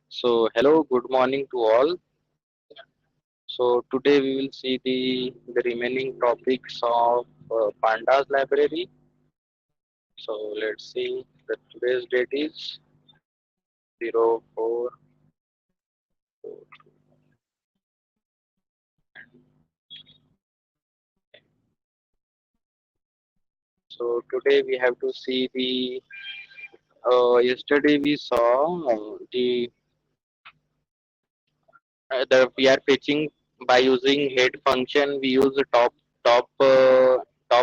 So, hello, good morning to all. So, today we will see the remaining topics of Pandas library. So, let's see. The today's date is 04. So, today we have to see the. Yesterday we saw the we are fetching by using head function. We use the top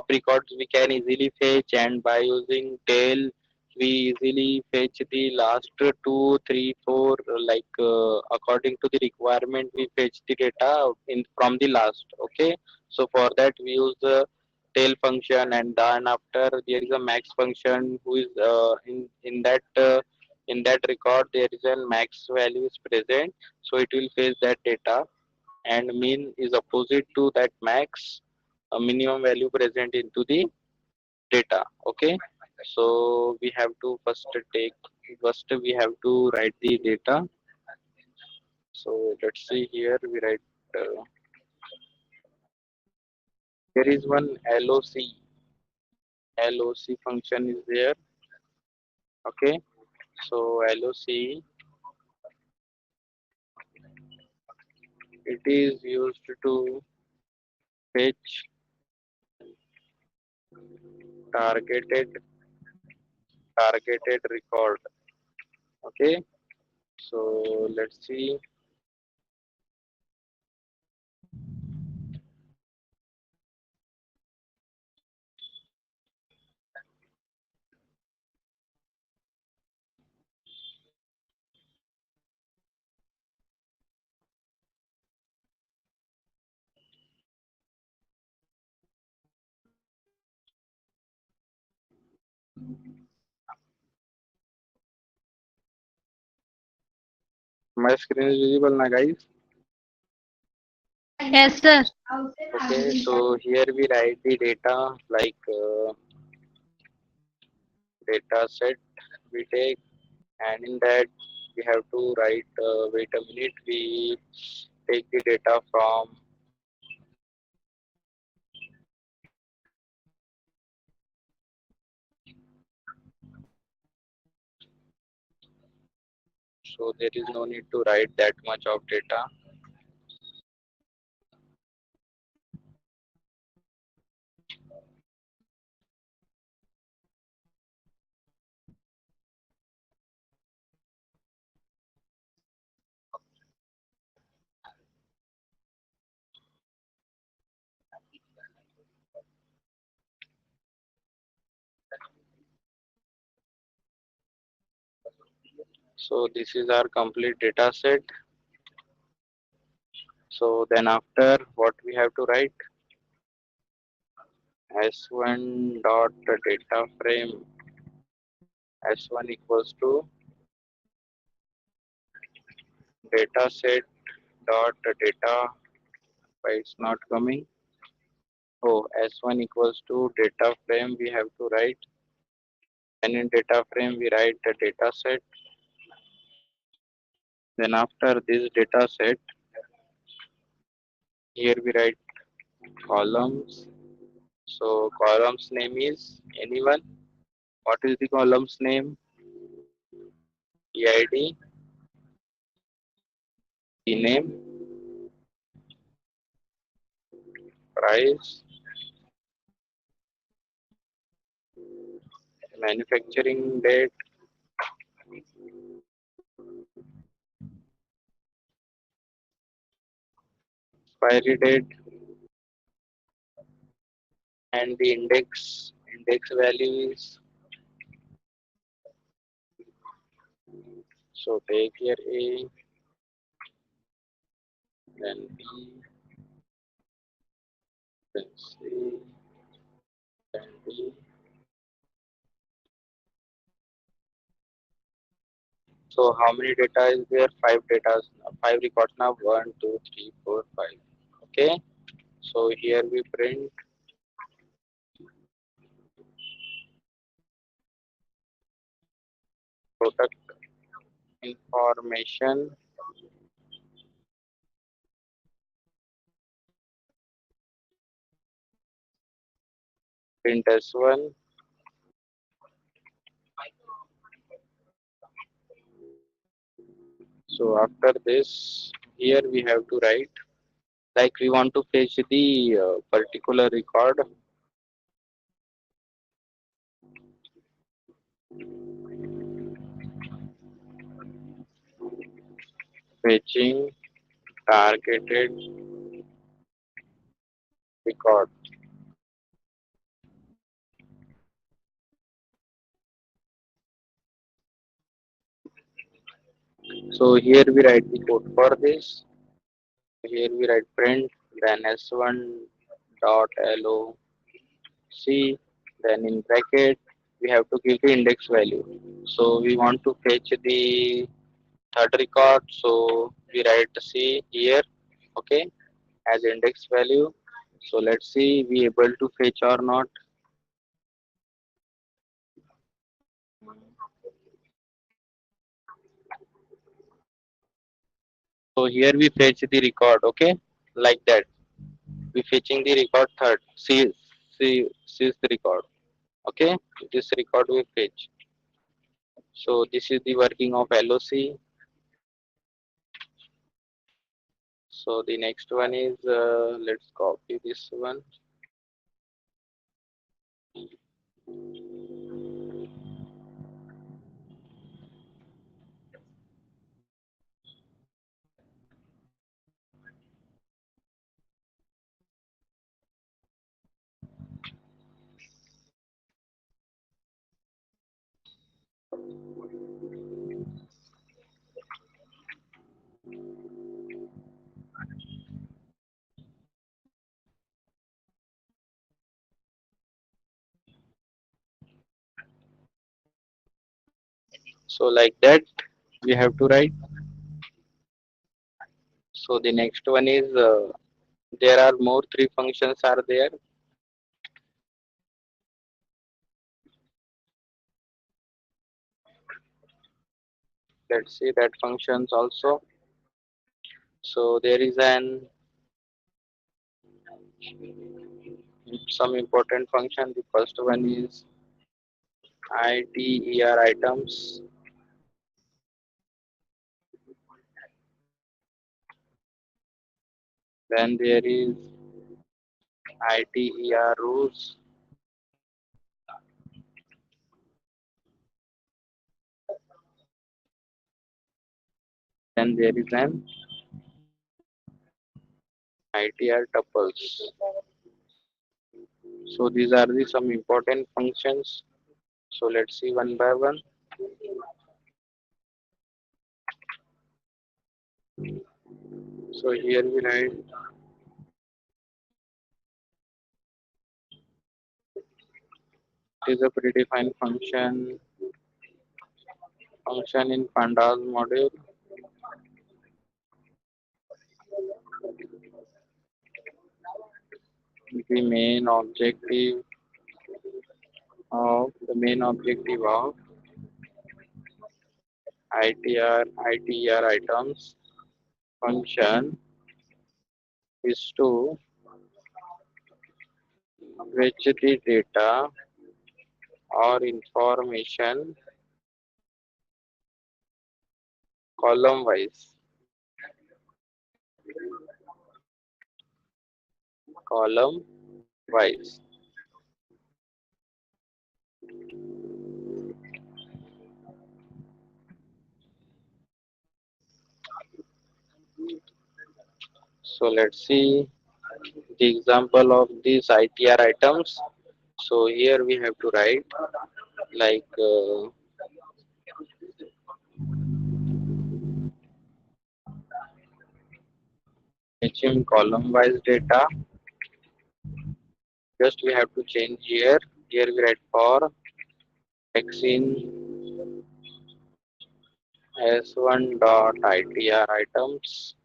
records we can easily fetch, and by using tail we easily fetch the last two, three, four, like according to the requirement we fetch the data in from the last. Okay, so for that we use the tail function, and then after there is a max function who is in that record there is a max value is present, so it will fetch that data, and mean is opposite to that max minimum value present into the data. Okay, so we have to first we have to write the data. So let's see, here we write there is one loc function is there. Okay, so loc it is used to fetch targeted record. Okay, so let's see. My screen is visible now, guys. Yes, sir. Okay, so here we write the data, like data set we take, and in that we have to write. Wait a minute, we take the data from. So there is no need to write that much of data. So this is our complete data set. So then after, what we have to write, s1 dot data frame, s1 equals to data set dot data. Why it's not coming? Oh, s1 equals to data frame we have to write, and in data frame we write the data set. Then after this data set, here we write columns. So columns name is anyone. What is the columns name? EID, the name, price, manufacturing date, expiry date, and the index value is. So take here A, then B, then C, then D. So how many data is there? Five records now. One, two, three, four, five. Okay. So here we print product information print s1. So after this, here we have to write like we want to fetch the particular record, fetching targeted record. So here we write the code for this. Here we write print, then s1 dot loc, then in bracket we have to give the index value. So we want to fetch the third record, so we write c here, okay, as index value. So let's see we able to fetch or not. So here we fetch the record, okay, like that. We fetching the record third. C is the record. Okay, this record we fetch. So this is the working of LOC. So the next one is let's copy this one. So like that we have to write. So the next one is there are more three functions are there. Let's see that functions also. So there is an some important function. The first one is ITER items. Then there is ITER rules. Then there is an ITR tuples. So these are the some important functions. So let's see one by one. So here we write it is a predefined function in pandas module. The main objective of ITR items function is to fetch the data or information column wise. Column wise. So let's see the example of these ITR items. So here we have to write like HM column wise data. Just we have to change here. Here we write for x in s1 dot ITR items.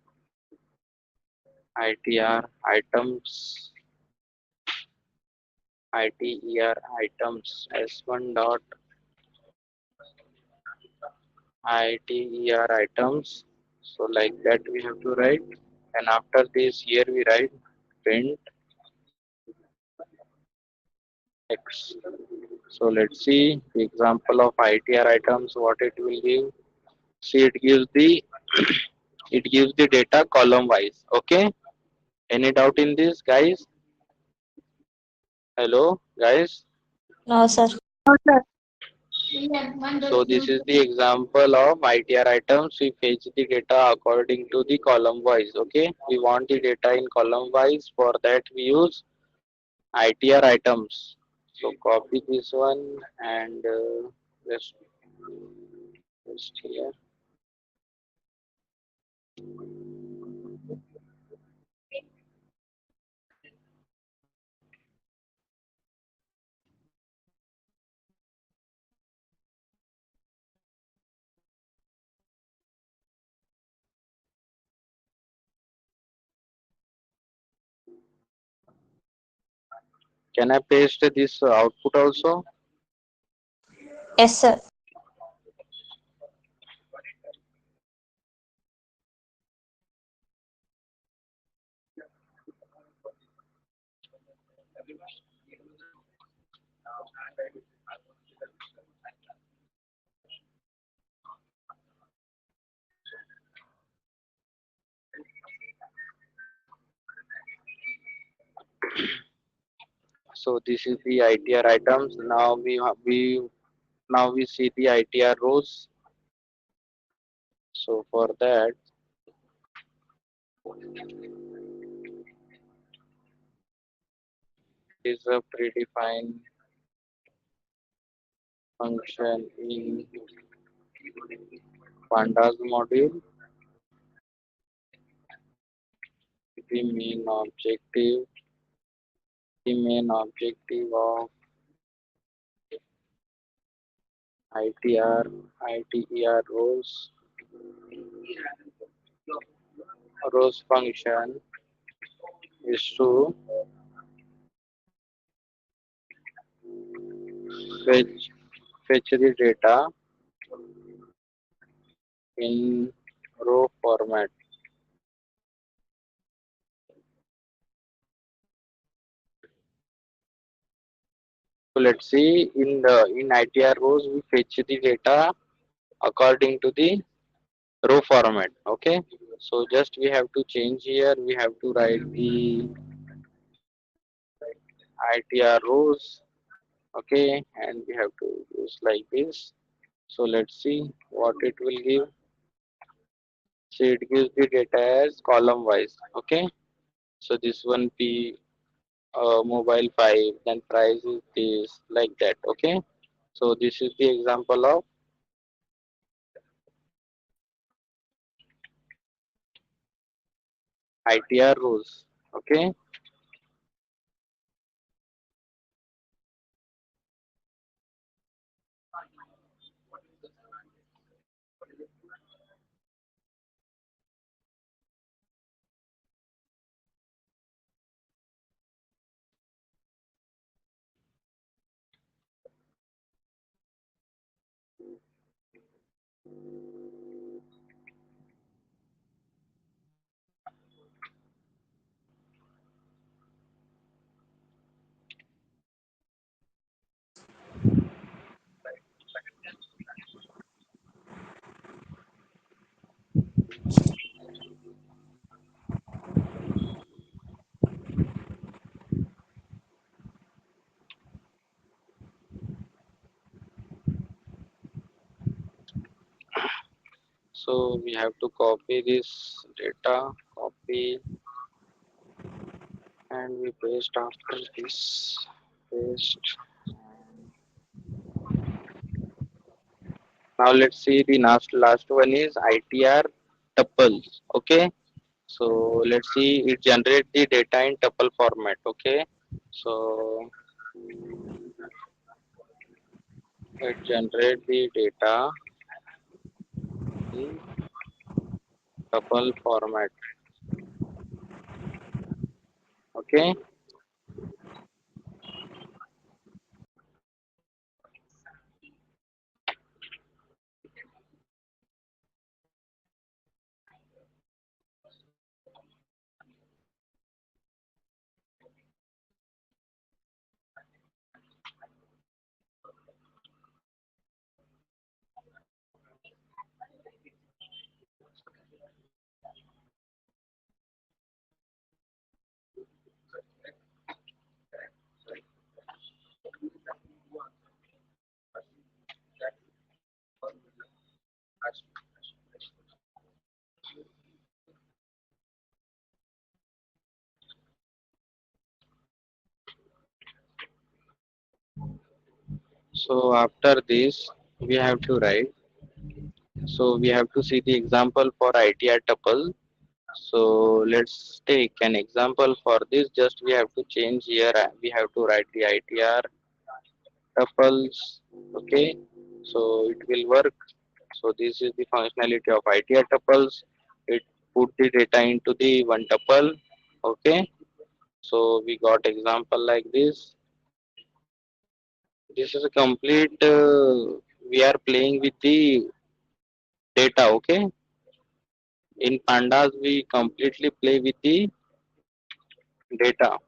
ITR items. ITER items s1 dot ITER items. So like that we have to write, and after this here we write print X. So let's see the example of ITR items, what it will give. See, it gives the it gives the data column wise. Okay. Any doubt in this, guys? Hello, guys. No, sir. No, sir. So this is the example of ITR items. We fetch the data according to the column wise. Okay. We want the data in column wise. For that we use ITR items. So copy this one and just here. Can I paste this output also? Yes, sir. So this is the ITR items. Now we see the ITR rows. So for that is a predefined function in pandas module. The main objective of ITER rows function is to fetch fetch the data in row format. So let's see in ITR rows we fetch the data according to the row format. Okay. So just we have to change here. We have to write the ITR rows. Okay, and we have to use like this. So let's see what it will give. So it gives the data as column wise. Okay. So this one P mobile 5, then price is this, like that. Okay. So this is the example of ITR rules. Okay. So we have to copy this data, copy, and we paste after this. Paste. Now let's see the last one is ITR tuples. Okay. So let's see it generate the data in tuple format. Okay. So it generate the data in tuple format. Okay. So after this, we have to write. So we have to see the example for ITR tuple. So let's take an example for this. Just we have to change here. We have to write the ITR tuples. Okay. So it will work. So this is the functionality of ITR tuples. It put the data into the one tuple. Okay. So we got example like this. This is a complete. We are playing with the data. Okay. In pandas, we completely play with the data.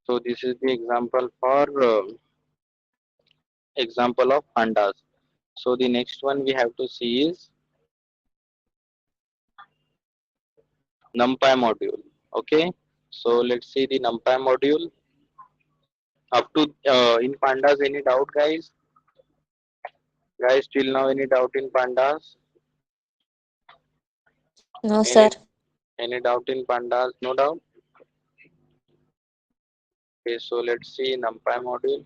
So this is the example for example of pandas. So the next one we have to see is NumPy module. Okay. So let's see the NumPy module. Up to in pandas, any doubt, guys? Guys, till now, any doubt in pandas? No, sir. Any any doubt in pandas? No doubt. Okay. So let's see NumPy module.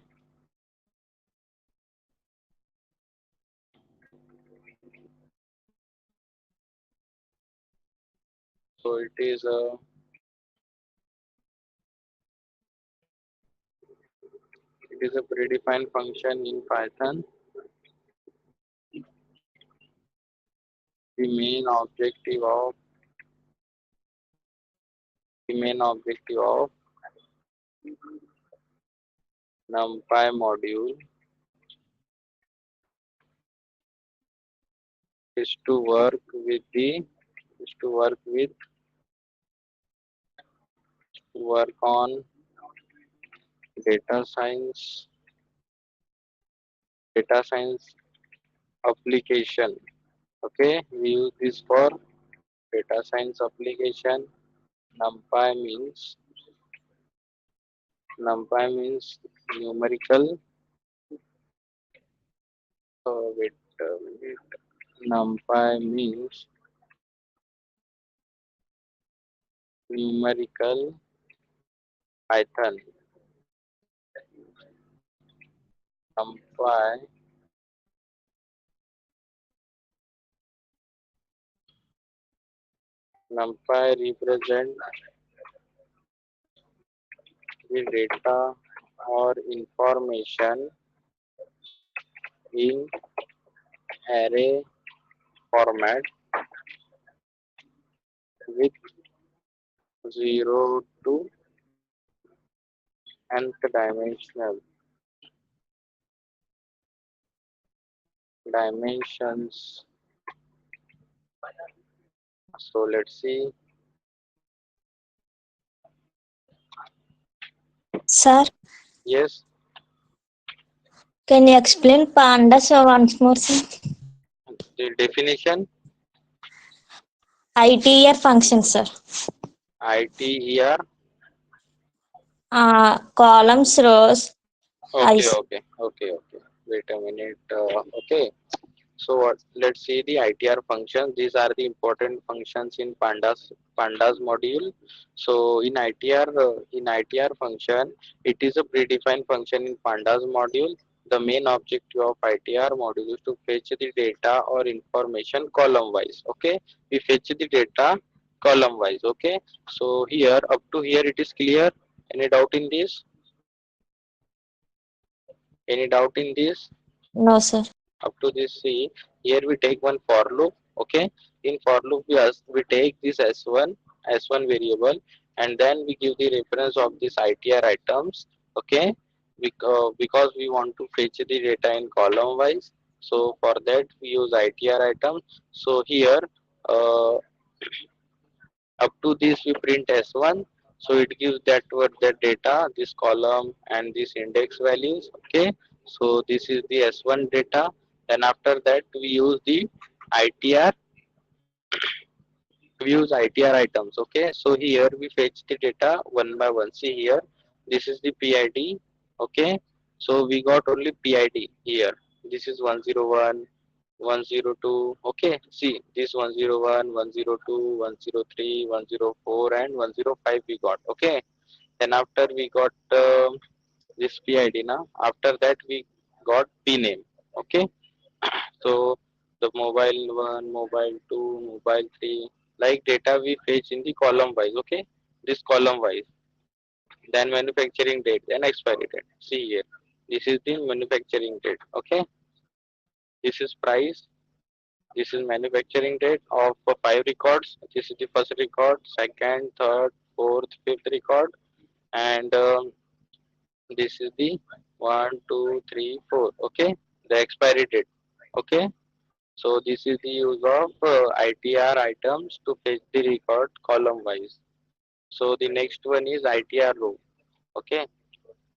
So it is a predefined function in Python. The main objective of NumPy module is to work with the is to work on data science data science application. Okay, we use this for data science application. NumPy means NumPy means numerical. Wait a minute. NumPy means numerical Python. NumPy NumPy represent the data or information in array format with 0 to nth dimensions. So let's see. Sir, Yes, can you explain pandas once more, sir? the definition ITR function, sir. ITER. Columns, rows, Okay, eyes. okay, okay, okay. Wait a minute. Okay. So let's see the ITR functions. These are the important functions in pandas module. So in ITR function, it is a predefined function in pandas module. The main objective of ITR module is to fetch the data or information column wise. Okay, we fetch the data column wise. Okay, so here up to here it is clear. Any doubt in this? Any doubt in this? No, sir. Up to this, see, here we take one for loop. Okay, in for loop we take this s1 variable, and then we give the reference of this ITR items. Okay, because we want to fetch the data in column wise. So for that we use itr item. So here uh, up to this we print s1, so it gives that what that data, this column and this index values. Okay, so this is the s1 data. Then after that we use the itr, we use itr items. Okay, so here we fetch the data one by one. See here, this is the pid. Okay, so we got only pid here. This is 101, 102. Okay, see this 101, 102, 103, 104 and 105 we got. Okay, then after we got this pid. Now after that we got p name. Okay, so the mobile 1, mobile 2, mobile 3, like data we fetch in the column wise. Okay, this column wise. Then manufacturing date, then expiry date. See here, this is the manufacturing date. Okay, this is price. This is manufacturing date of 5 records. This is the first record, second, third, fourth, fifth record, and this is the 1, 2, 3, 4. Okay, the expiry date. Okay, so this is the use of ITR items to fetch the record column wise. So the next one is ITR row. Okay,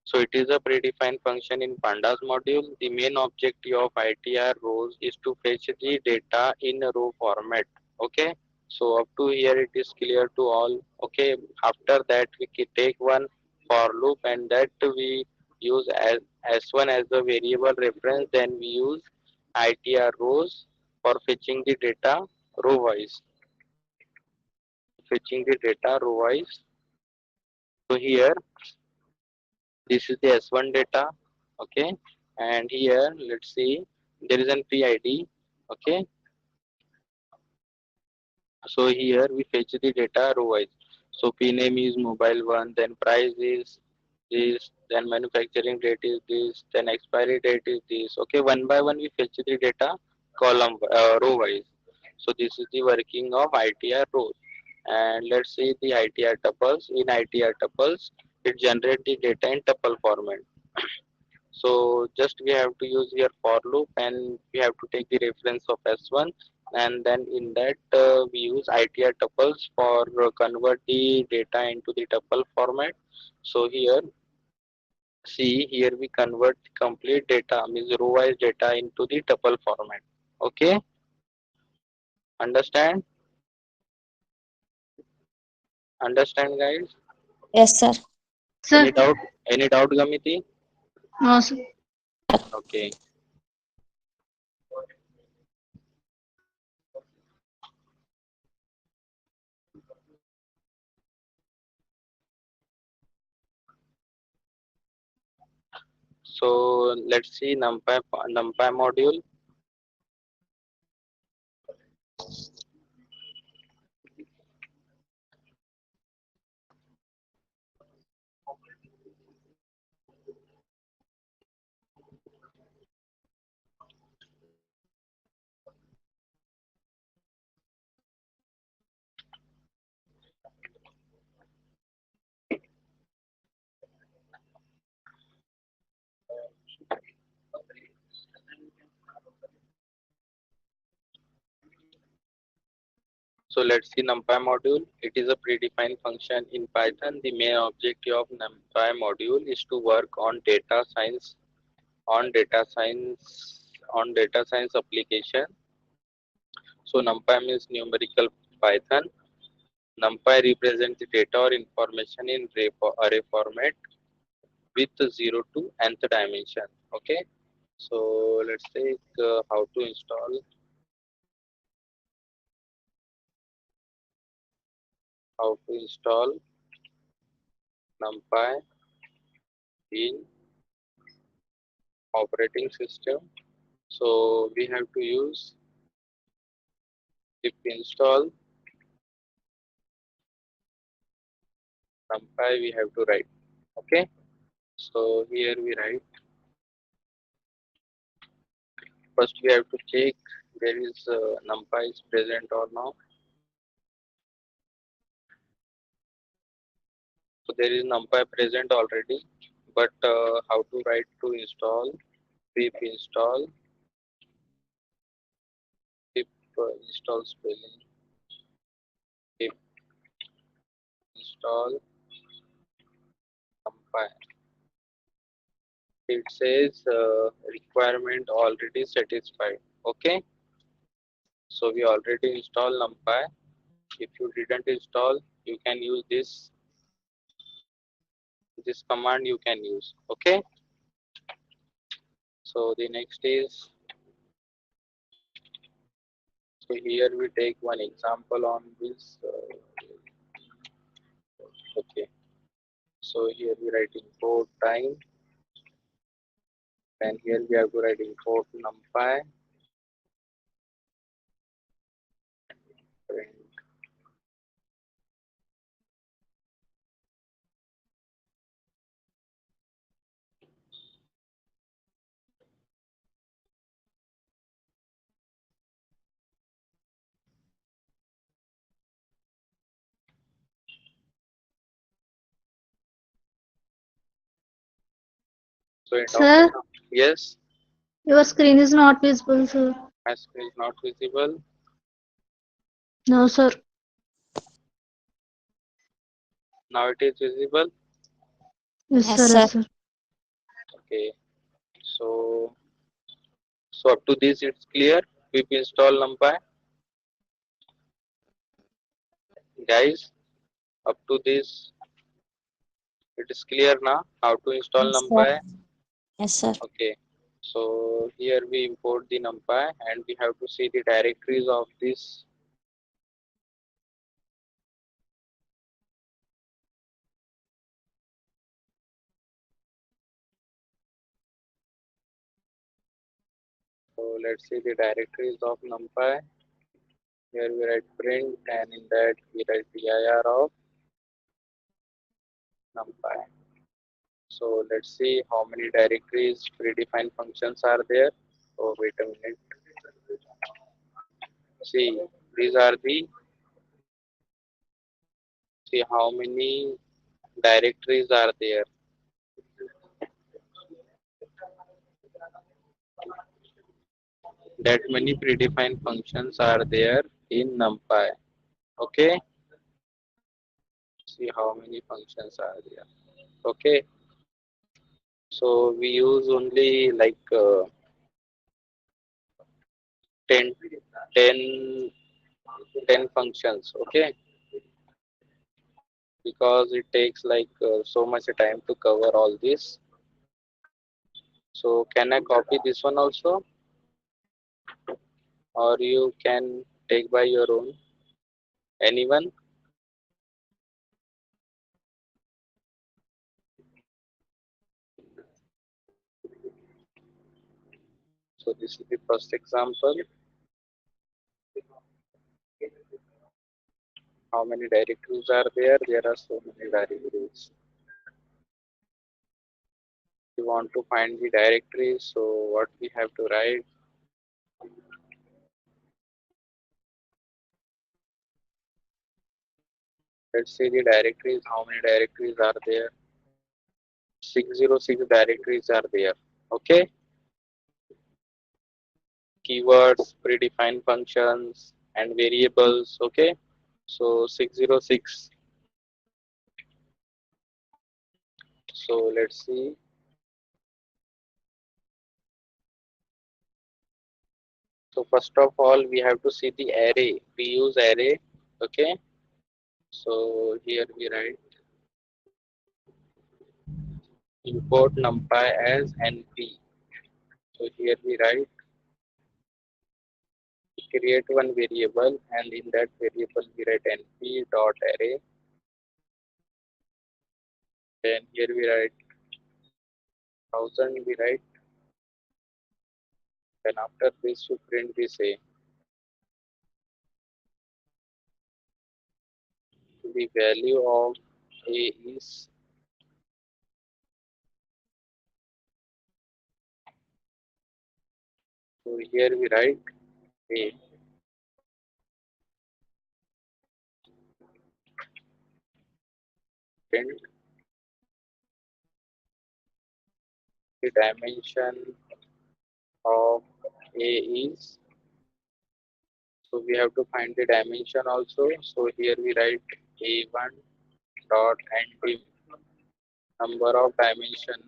so it is a predefined function in pandas module. The main objective of ITR rows is to fetch the data in a row format. Okay, so up to here it is clear to all. Okay, after that we can take one for loop, and that we use as s1 as the variable reference. Then we use ITR rows for fetching the data row wise. Fetching the data row wise. So here this is the s1 data. Okay, and here let's see, there is an pid. Okay, so here we fetch the data row wise. So p name is mobile one, then price is this, then manufacturing date is this, then expiry date is this. Okay, one by one we fetch the data column row wise. So this is the working of itr rows. And let's see the itr tuples. In itr tuples it generate the data in tuple format. So just we have to use here for loop, and we have to take the reference of s1, and then in that we use itr tuples for convert the data into the tuple format. So here, see here we convert the complete data, means row wise data, into the tuple format. Okay, understand? Understand guys? Yes, sir. Sir, Any doubt? Any doubt, Gamiti? no, sir. Okay. So let's see numpy module. So let's see NumPy module. It is a predefined function in Python. The main objective of NumPy module is to work on data science application. So NumPy means numerical Python. NumPy represents the data or information in array format with 0 to nth dimension. Okay. So let's take how to install NumPy in operating system. So we have to use pip install numpy, we have to write. Okay, so here we write. First we have to check there is numpy is present or not. So there is numpy present already. but how to write to install? Pip install, pip install spelling, pip install compile. It says requirement already satisfied. Okay, so we already install NumPy. If you didn't install, you can use this command you can use. Okay, so the next is, so here we take one example on this. Okay, so here we write import time, and here we are to write import NumPy. Print. So in Sir, document, yes, your screen is not visible, sir. my screen is not visible. No, sir. Now it is visible. Yes, Yes, sir. sir. Yes, sir. Okay, so up to this it's clear. Pip install NumPy, guys. Up to this it is clear now how to install Yes, sir. NumPy. Yes, sir. Okay, so here we import the NumPy and we have to see the directories of this. So let's see the directories of NumPy. Here we write print and in that we write dir of NumPy. So let's see how many directories predefined functions are there. Oh, wait a minute. See, these are the, see how many directories are there. That many predefined functions are there in NumPy. Okay, see how many functions are there. Okay, so we use only like 10, 10, 10 functions. Okay, because it takes like so much time to cover all this. So can I copy this one also, or you can take by your own? Anyone? So this is the first example. How many directories are there? There are so many directories. We want to find the directories, so what we have to write? Let's see the directories. How many directories are there? 606 directories are there. Okay, keywords, predefined functions, and variables. Okay, so 606. So let's see. So first of all, we have to see the array. We use array. Okay, so here we write import numpy as np. So here we write create one variable, and in that variable we write np dot array. Then here we write 1000 we write. Then after this to print we say the value of a is, so here we write a, print the dimension of A is, so we have to find the dimension also. So here we write A1 dot and the number of dimension.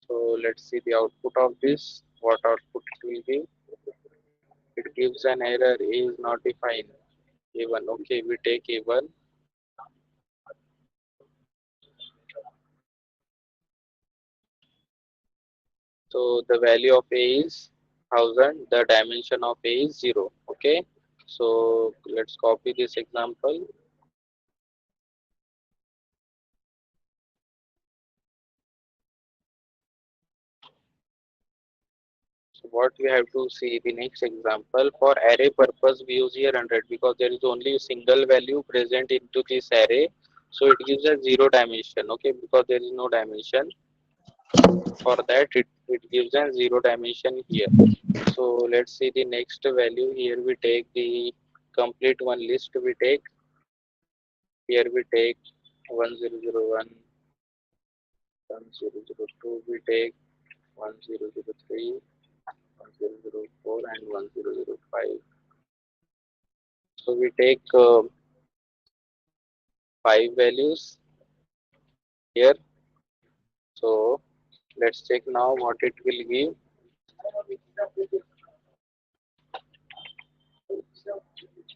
So let's see the output of this. What output it will give? It gives an error. A is not defined. A1. Okay, we take A1. So the value of A is 1000. The dimension of A is 0. Okay. So let's copy this example. So what we have to see the next example, for array purpose we use here 100 because there is only a single value present into this array. So it gives a 0 dimension. Okay, because there is no dimension. For that it gives a 0 dimension here. So let's see the next value. Here we take the complete one list. We take here we take 1001, 1002. We take 1003, 1004, and 1005. So we take 5 values here. So let's check now what it will give.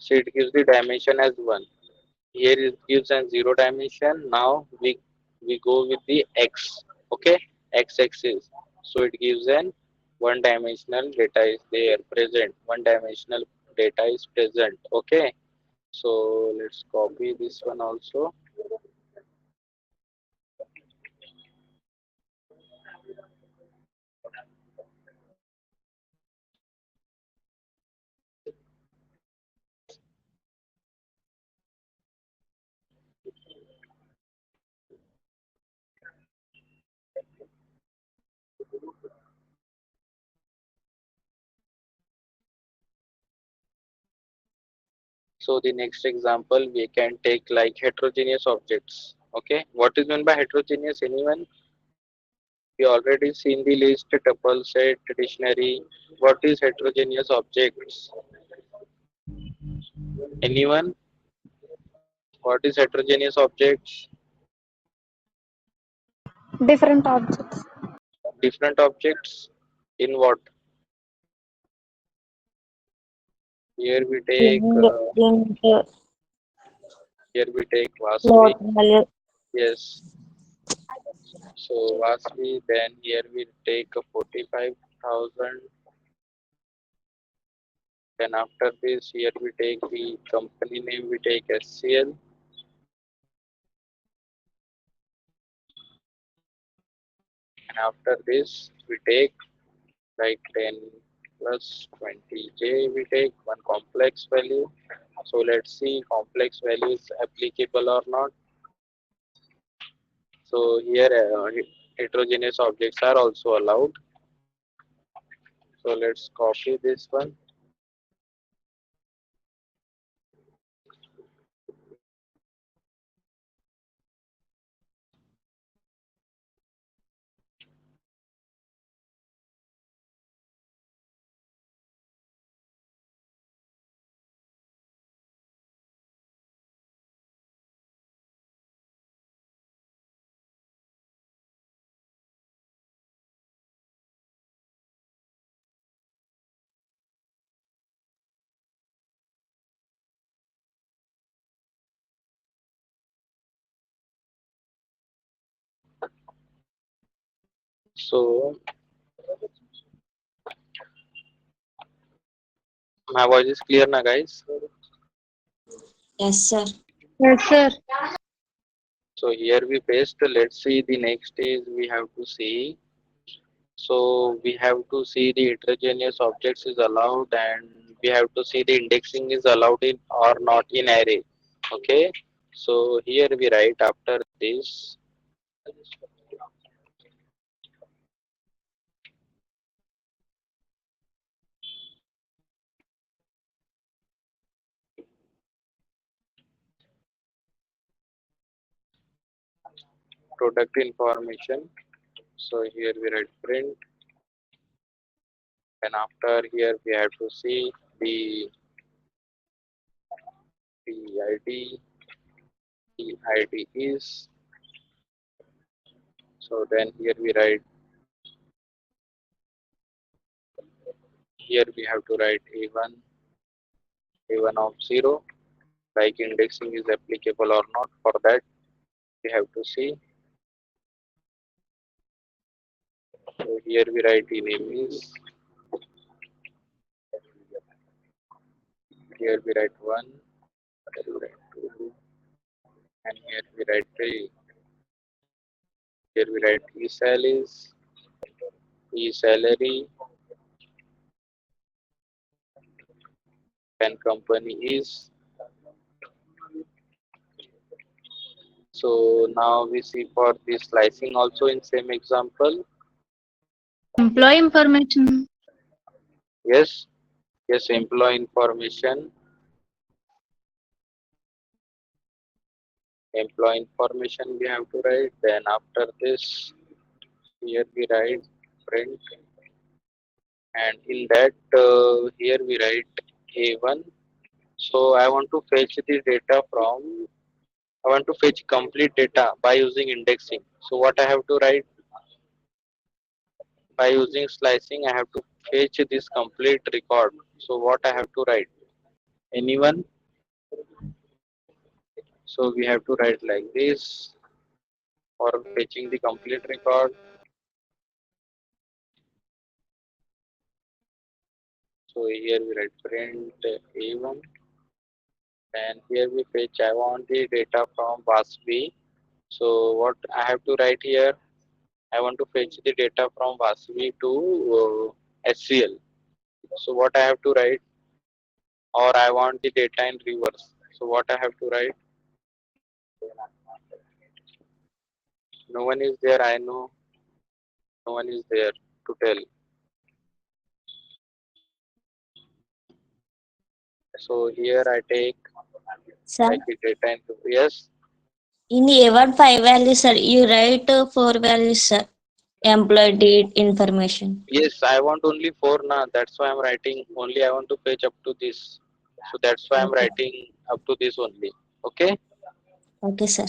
So it gives the dimension as 1. Here it gives a 0 dimension. Now we go with the x. Okay, x axis. So it gives an one dimensional data is there present. One dimensional data is present. Okay. So let's copy this one also. So the next example we can take like heterogeneous objects. Okay, what is meant by heterogeneous? Anyone? We already seen the list, tuple set, dictionary. What is heterogeneous objects? Anyone? What is heterogeneous objects? Different objects. Different objects in what? Here we take In here we take float Vasvi. value. Yes. So Vasvi. Then here we take a 45,000. Then after this, here we take the company name. We take SCL. And after this, we take like 10 plus 20J. We take one complex value. So let's see complex value is applicable or not. So here heterogeneous objects are also allowed. So let's copy this one. So my voice is clear now, guys. Yes, sir. Yes, sir. So here we paste. Let's see the next is we have to see. So we have to see the heterogeneous objects is allowed, and we have to see the indexing is allowed in or not in array. Okay. So here we write after this. product information. So here we write print, and after here we have to see the ID. The ID is, so then here we write, here we have to write a1 of 0, like indexing is applicable or not. For that we have to see. So here we write the name is, here we write 1, here we write 2, and here we write 3. Here we write e-sal is, e-salary, and company is. So now we see for the slicing also in same example. Employee information. Yes, yes, employee information. Employee information we have to write. Then after this, here we write print, and in that here we write a1. So I want to fetch the data from. I want to fetch complete data by using indexing. So what I have to write, by using slicing, I have to fetch this complete record. So what I have to write? Anyone? So we have to write like this for fetching the complete record. So here we write print a1, and here we fetch. I want the data from VASP. So what I have to write here? I want to fetch the data from VASP to SCL. So what I have to write? Or I want the data in reverse. So what I have to write? No one is there. I know no one is there to tell. So here I take Sir, like the data into, yes. in A1 5 values, sir, you write 4 values, sir. Employee date information. Yes, I want only four now. That's why I'm writing only. I want to fetch up to this. So that's why I'm Okay. writing up to this only. Okay. Okay, sir.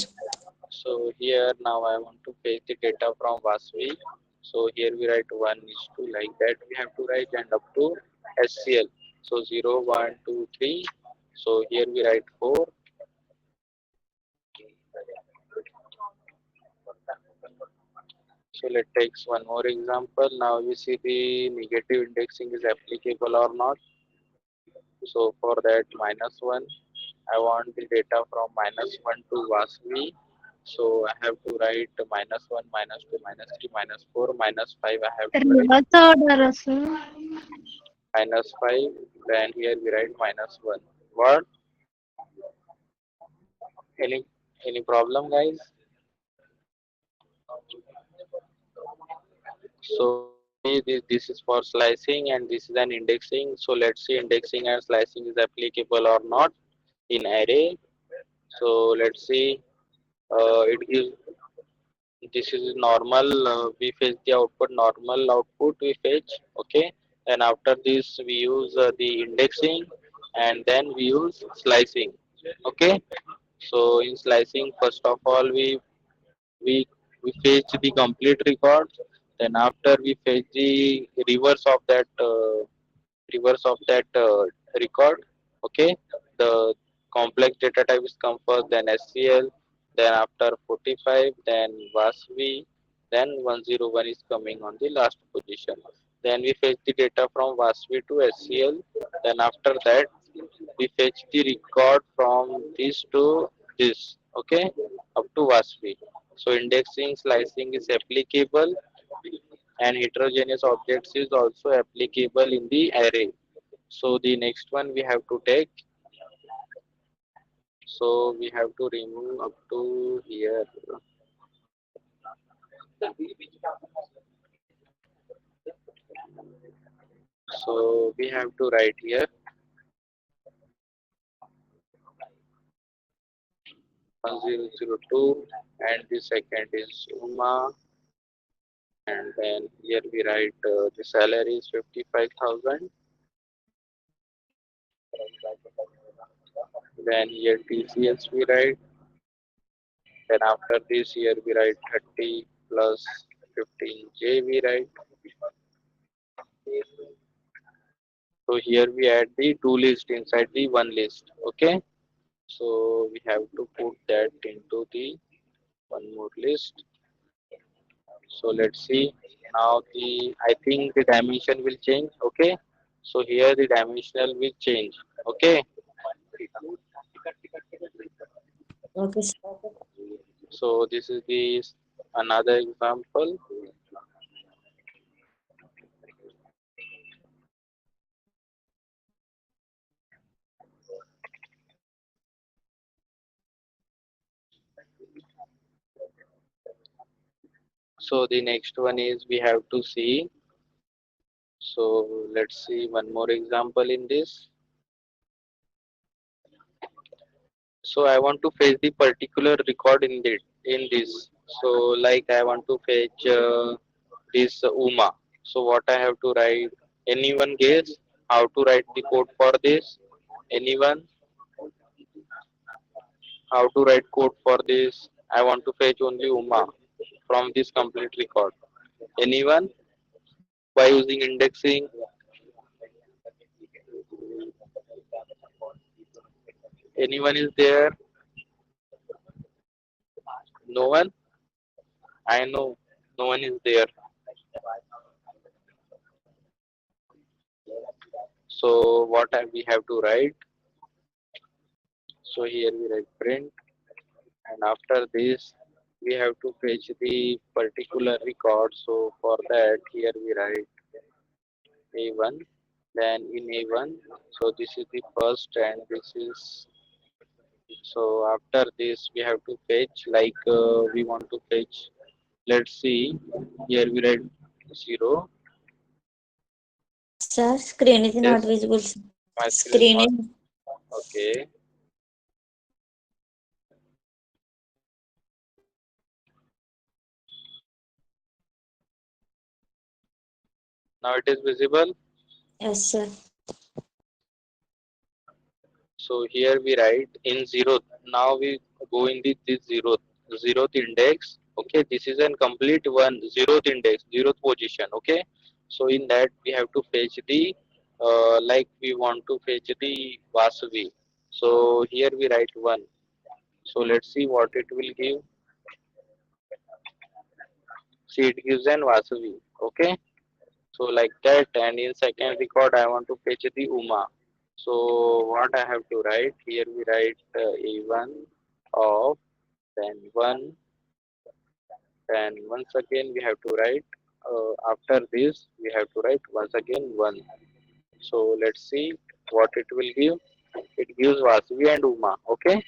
So here now I want to fetch the data from VASP. So here we write 1 is 2, like that we have to write, and up to SCL. So 0, 1, 2, 3. So here we write 4. So let's take one more example. Now we see the negative indexing is applicable or not. So for that -1, I want the data from -1 to VASP. So I have to write -1, -2, -3, -4, -5. I have to write Reverse order, sir. -5. Then here we write -1. What? Any any problem, guys? So this is for slicing, and this is an indexing. So let's see indexing and slicing is applicable or not in array. So let's see. It gives, this is normal. We fetch the output, normal output we fetch. Okay. And after this we use the indexing, and then we use slicing. Okay. So in slicing, first of all we we fetch the complete record. Then after we fetch the reverse of that record. Okay. The complex data type is come first, then SCL, then after 45, then VASV, then 101 is coming on the last position. Then we fetch the data from VASV to SCL. Then after that we fetch the record from this to this. Okay, up to VASV. So indexing, slicing is applicable, and heterogeneous objects is also applicable in the array. So the next one we have to take. So we have to remove up to here. So we have to write here 1002, and the second is Uma, and then here we write the salary is 55,000. Then here TCS we write. Then after this here we write 30 plus 15J we write. So here we add the two list inside the one list. Okay. So we have to put that into the one more list. So let's see. Now the I think the dimension will change. Okay. So here the dimensional will change. Okay. Okay, sir. So this is the another example. So the next one is we have to see. So let's see one more example in this. So I want to fetch the particular record in this. So like I want to fetch this Uma. So what I have to write? Anyone guess how to write the code for this? Anyone? How to write code for this? I want to fetch only Uma from this complete record. Anyone? By using indexing? Anyone is there? No one? I know no one is there. So we have to write? So here we write print, and after this we have to fetch the particular record. So for that here we write A1. Then in A1, so this is the first and this is, so after this we have to fetch like we want to fetch, let's see, here we write 0. Sir, screen is not Yes, visible, sir. my screen is Screen not is okay. Now it is visible. yes, sir. So here we write in zeroth. Now we go in this zeroth index. Okay, this is an complete one zeroth index, zeroth position. Okay, so in that we have to fetch the like we want to fetch the Vasavi. So here we write one. So let's see what it will give. See, it gives an Vasavi. Okay, so like that, and in second record I want to fetch the Uma. So what I have to write here, we write A1 of, then 1, then once again we have to write after this we have to write once again 1. So let's see what it will give. It gives Vasavi and Uma. Okay,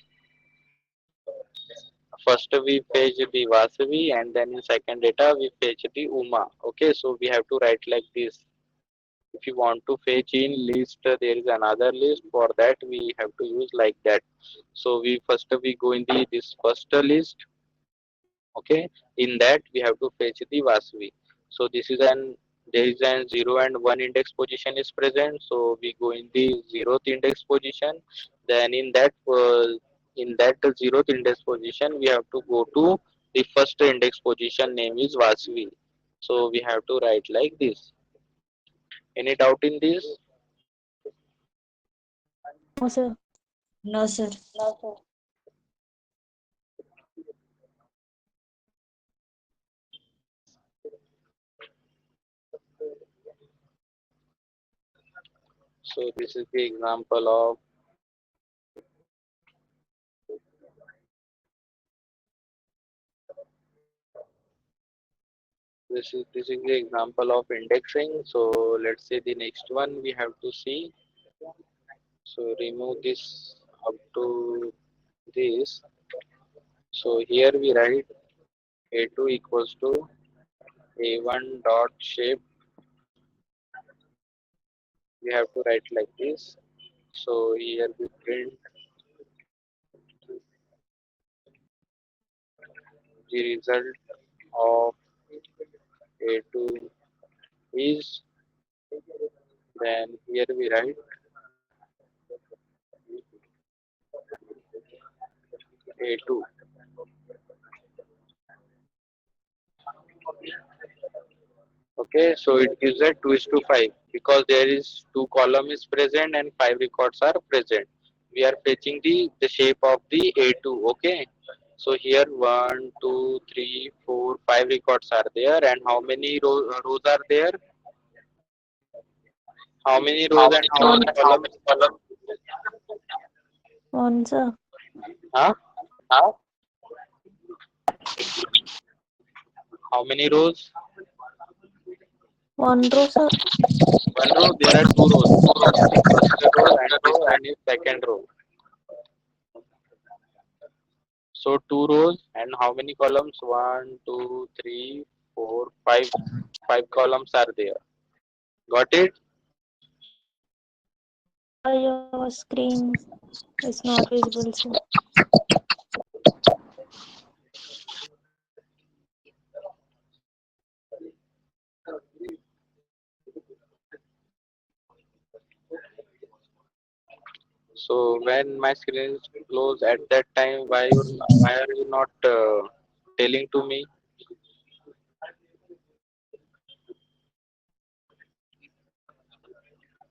first we fetch the Vasavi and then in second data we fetch the Uma. Okay, so we have to write like this. If you want to fetch in list, there is another list. For that we have to use like that. So we go in the this first list. Okay, in that we have to fetch the Vasavi. So this is an, there is an 0 and 1 index position is present, so we go in the 0th index position. Then in that 0th index position we have to go to the first index position, name is Vasavi. So we have to write like this. Any doubt in this? No, sir. No, sir. So this is the example of, this is the example of indexing. So let's say the next one we have to see. So remove this up to this. So here we write A2 equals to A1 dot shape. We have to write like this. So here we print the result of A2 is, then here we write A2. Okay, so it gives a 2 is to 5 because there is two column is present and 5 records are present. We are fetching the shape of the A2. Okay, so here one, 2, 3, 4, 5 records are there, and how many rows are there? How many rows and how One, many columns? one, sir. Huh? How many rows? One row, sir. One row. There are two rows. This is the first row and this one is second row. So two rows and how many columns? One, two, three, four, five. Five columns are there. Got it? Your screen is not visible, sir. So when my screen is closed at that time, why are you not telling to me?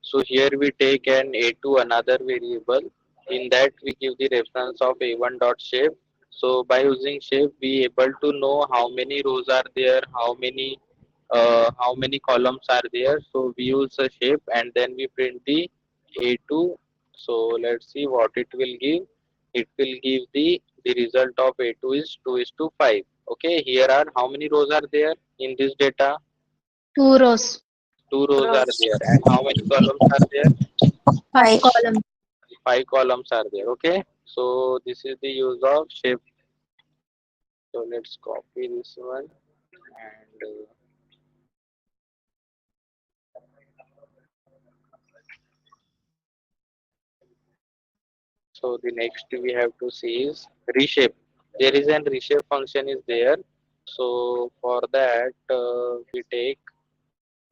So here we take an A2 another variable. In that we give the reference of A1 dot shape. So by using shape we able to know how many rows are there, how many columns are there. So we use a shape and then we print the A2. So let's see what it will give. It will give the result of A2 is 2 is to 5. Okay, here are how many rows are there in this data? 2 rows, Two rows are Rows. there. And how many columns are there? five Five. columns. Five columns are there. Okay, so this is the use of shape. So let's copy this one and so the next we have to see is reshape. There is an reshape function is there. So for that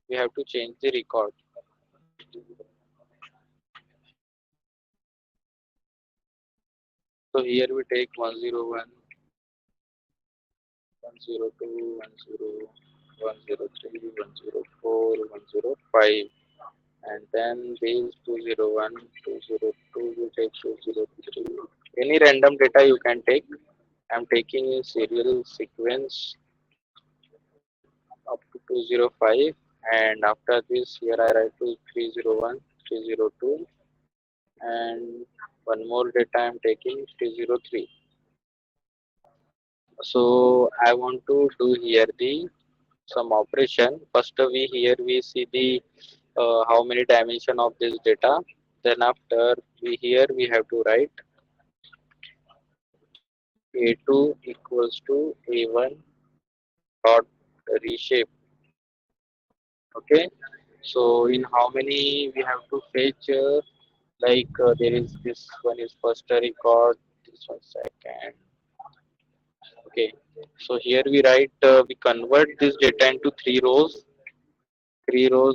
we have to change the record. So here we take 101, 102, 10, 103, 104, 105. And then these 201, 202, we take 203. Any random data you can take. I'm taking in serial sequence up to 205, and after this here I write to 301, 302, and one more data I'm taking 303. So I want to do here the some operation. First we see the how many dimension of this data. Then after we have to write A2 equals to A1 dot reshape. Okay, so in how many we have to fetch there is this one is first record, this one second. Okay, so here we write we convert this data into three rows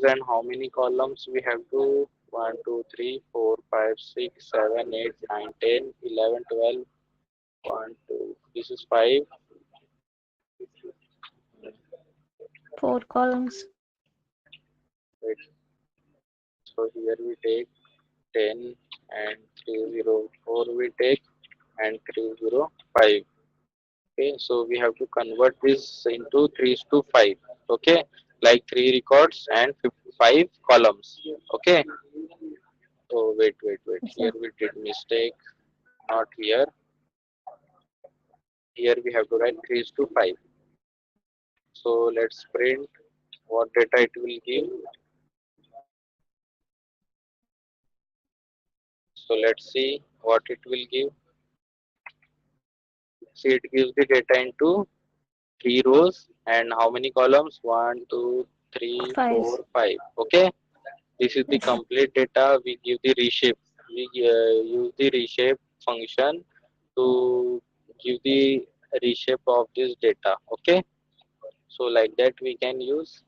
and how many columns we have to 1 2 3 4 5 6 7 8 9 10 11 12 1 2 this is 5. Four columns. Wait, so here we take 10 and 304 we take and 305. Okay, so we have to convert this into 3 to 5. Okay, like 3 records and 5 columns. Okay, so wait. Yes, Here sir. we did mistake. Not here. Here we have to write 3 to 5. So let's print what data it will give. So let's see what it will give. See, it gives the data into 3 rows and how many columns? One, two, three, Five. four, 5. Okay, this is the Yes, sir. complete data. We give the reshape. We use the reshape function to give the reshape of this data. Okay, so like that we can use.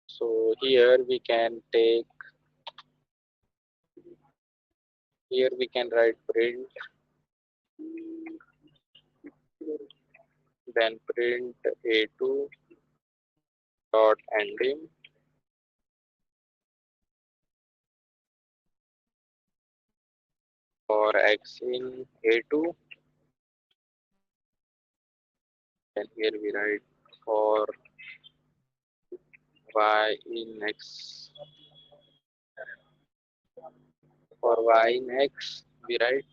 So here we can take, here we can write print, then print a2 dot ending for x in a2, then here we write for y in x, for y in x we write,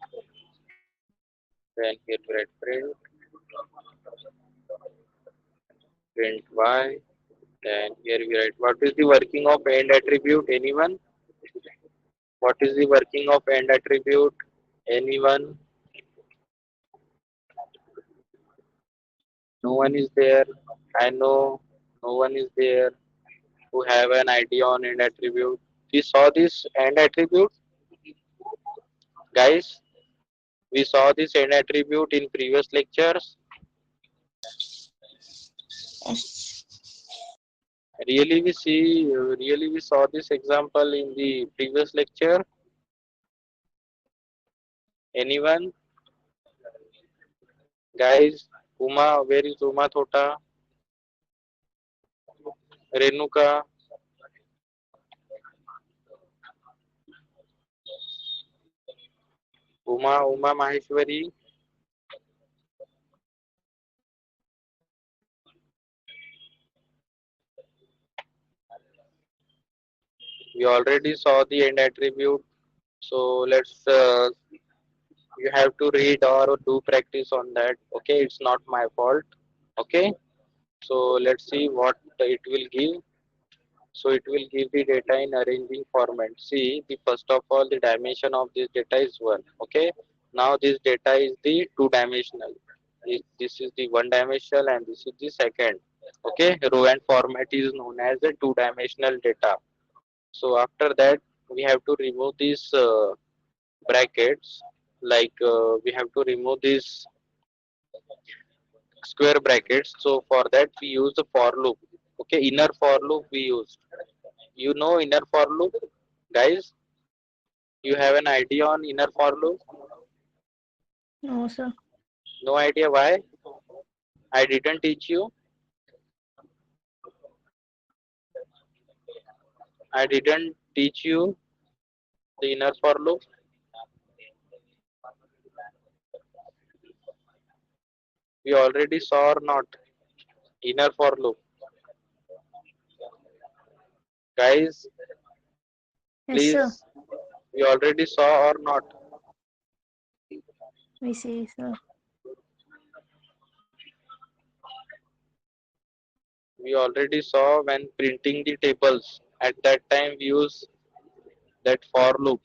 then here we write print y, then here we write what is the working of end attribute. Anyone? What is the working of end attribute? Anyone? No one is there. I know no one is there who have an idea on end attribute. We saw this end attribute, guys. We saw this end attribute in previous lectures. Yes. Really we saw this example in the previous lecture. Anyone? Guys, Uma, where is Uma Thota? Renuka, Uma Maheshwari. We already saw the end attribute. So let's you have to read or do practice on that. Okay, it's not my fault. Okay, so let's see what it will give. So it will give the data in arranging format. See, the first of all, the dimension of this data is 1. Okay, now this data is the 2-dimensional. This is the 1-dimensional and this is the second. Okay, row and format is known as the 2-dimensional data. So after that, we have to remove these brackets. Like we have to remove these square brackets. So for that, we use the for loop. Okay, inner for loop we use. You know inner for loop, guys? You have an idea on inner for loop? No, sir. No idea why? I didn't teach you. I didn't teach you the inner for loop. We already saw or not inner for loop. Guys, Yes, sir. please, we already saw or not? We see, sir. We already saw when printing the tables. At that time, we use that for loop,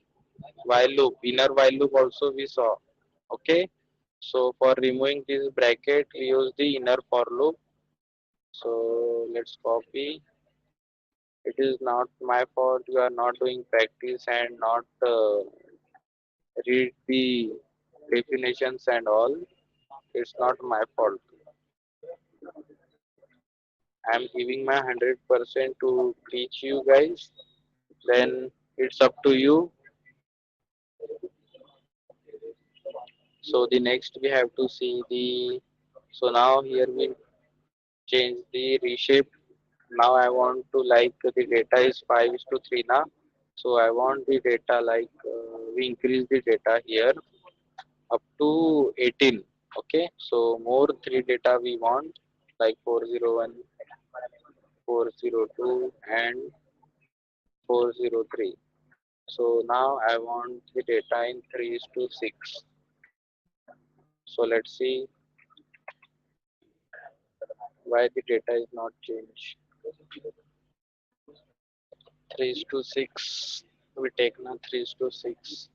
while loop, inner while loop also we saw. Okay, so for removing this bracket, we use the inner for loop. So let's copy. It is not my fault. You are not doing practice and not read the definitions and all. It's not my fault. I'm giving my 100% to teach you guys. Then it's up to you. So the next we have to see the. So now here we change the reshape. Now I want to like the data is 5:3 now. So I want the data like we increase the data here up to 18. Okay, so more 3 data we want like 401, 402 and 403. So now I want the data in 3:6. So let's see why the data is not changed. 3:6. We take now 3:6.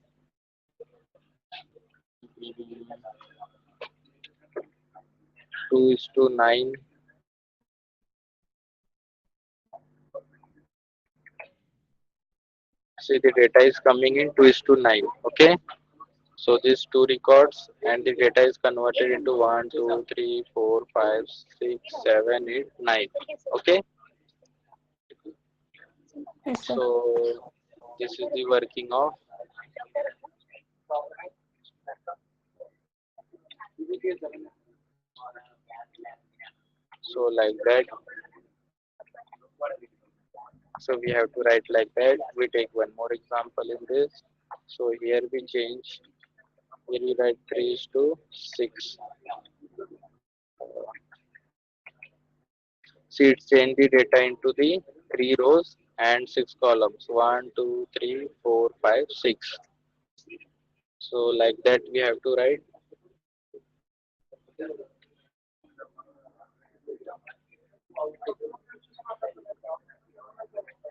2:9. See, the data is coming in 2 is to 9. Okay. So these two records and the data is converted into 1, 2, 3, 4, 5, 6, 7, 8, 9. Okay. Yes, sir. So this is the working of. So like that. So we have to write like that. We take one more example in this. So here we change. Here we write 3 is to 6. See, it change the data into the 3 rows and 6 columns. 1, 2, 3, 4, 5, 6. So like that we have to write.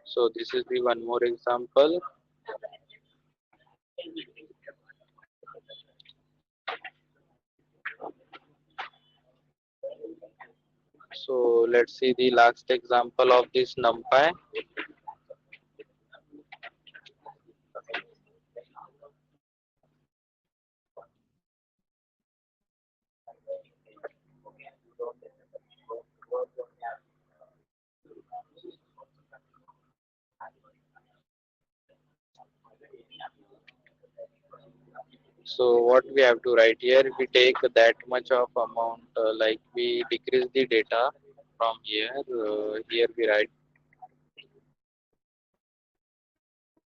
So this is the one more example. So let's see the last example of this NumPy. So what we have to write here, we take that much of amount, like we decrease the data from here. Here we write,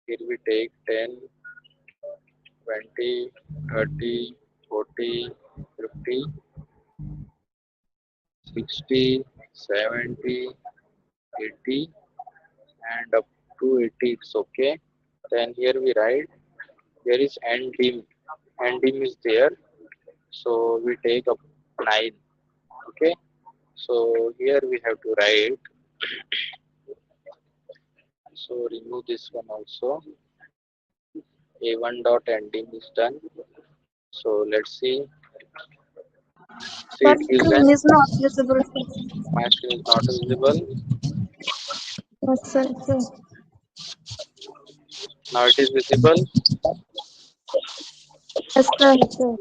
here we take 10, 20, 30, 40, 50, 60, 70, 80, and up to 80 it's okay. Then here we write, there is end dim. End dim is there. So we take up 9. Okay. So here we have to write. So remove this one also. A1 dot ending is done. So let's see. See, Sir, it gives screen an is not visible, sir. my screen is not visible. Yes, sir. Sir. Now it is visible. Yes, sir. Sir.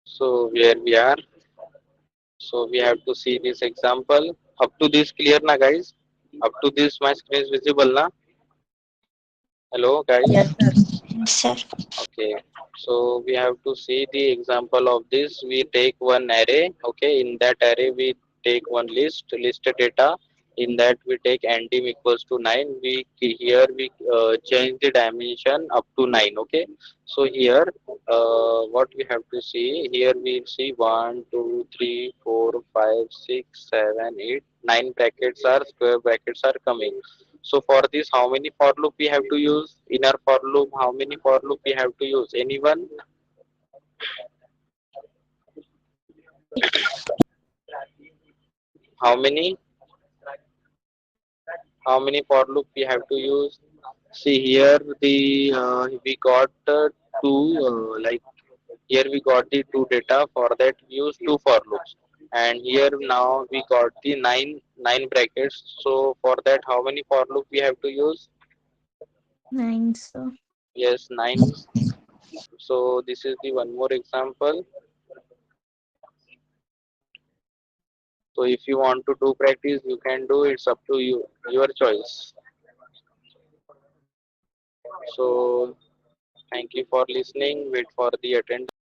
So where we are. So we have to see this example. Up to this clear na guys? Up to this my screen is visible na? Hello guys. Yes, sir. Yes, sir. Okay, so we have to see the example of this. We take one array. Okay, in that array we take one list data. In that we take ndim equals to 9. We here we change the dimension up to 9. Okay, so here what we have to see here, we see 1, 2, 3, 4, 5, 6, 7, 8, 9 brackets are square brackets are coming. So for this, how many for loop we have to use? In our for loop, how many for loop we have to use? Anyone? How many? how many for loop we have to use. See here the we got two like here we got the two data, for that we use two for loops, and here now we got the nine brackets. So for that how many for loop we have to use? Nine, sir. Yes, nine. So this is the one more example. So if you want to do practice, you can do. It's up to you, your choice. So thank you for listening. Wait for the attendance.